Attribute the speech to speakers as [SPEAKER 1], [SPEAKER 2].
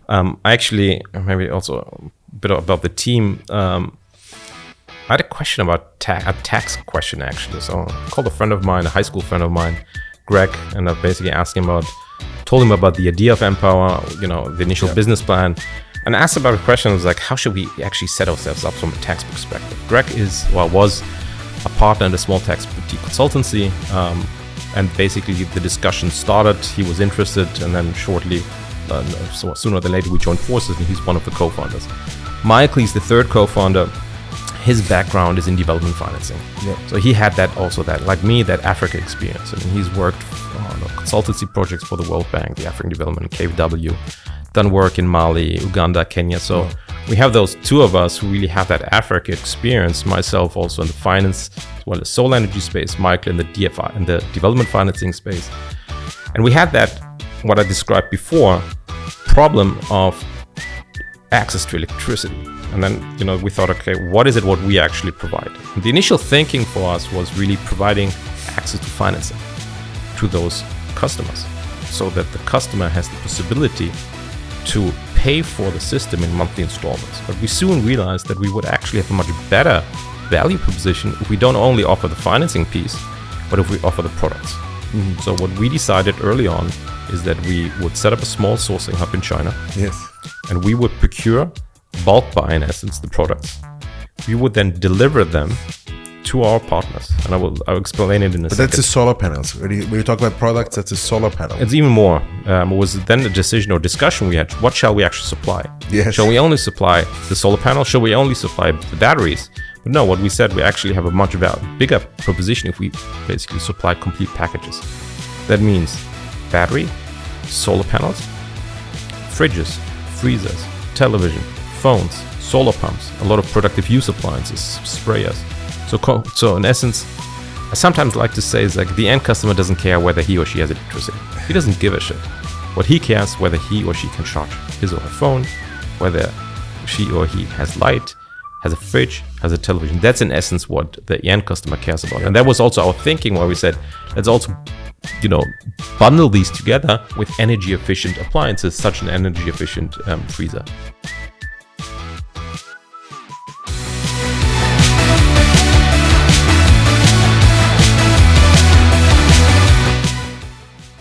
[SPEAKER 1] I actually, maybe also a bit about the team. I had a question about a tax question, actually. So I called a friend of mine, a high school friend of mine, Greg, and I basically told him about the idea of Empower, the initial business plan, and asked about a question. I was like, how should we actually set ourselves up from a tax perspective? Greg was a partner in a small tax boutique consultancy, and basically the discussion started. He was interested, and then shortly, so sooner than later, we joined forces, and he's one of the co-founders. Michael is the third co-founder. His background is in development financing. So he had that like me, that Africa experience. I mean, he's worked on consultancy projects for the World Bank, the African Development, KfW, done work in Mali, Uganda, Kenya. So we have those two of us who really have that Africa experience. Myself also in the finance, as well as solar energy space, Michael in the DFI, in the development financing space. And we had that, what I described before, problem of access to electricity. And then, we thought, okay, what is it what we actually provide? And the initial thinking for us was really providing access to financing to those customers so that the customer has the possibility to pay for the system in monthly installments. But we soon realized that we would actually have a much better value proposition if we don't only offer the financing piece, but if we offer the products. So what we decided early on is that we would set up a small sourcing hub in China. And we would procure, bulk buy in essence, the products. We would then deliver them to our partners, and I'll explain it in a second.
[SPEAKER 2] But that's the solar panels. When you talk about products, that's a solar panel.
[SPEAKER 1] It's even more. It was then a decision or discussion we had. What shall we actually supply? Shall we only supply the solar panel? Shall we only supply the batteries? But no, what we said, we actually have a much bigger proposition if we basically supply complete packages. That means battery, solar panels, fridges, freezers, television, phones, solar pumps, a lot of productive use appliances, sprayers. So in essence, I sometimes like to say is like the end customer doesn't care whether he or she has electricity. He doesn't give a shit. What he cares whether he or she can charge his or her phone, whether she or he has light, has a fridge, has a television. That's in essence what the end customer cares about. And that was also our thinking where we said, let's also, bundle these together with energy efficient appliances, such an energy efficient freezer.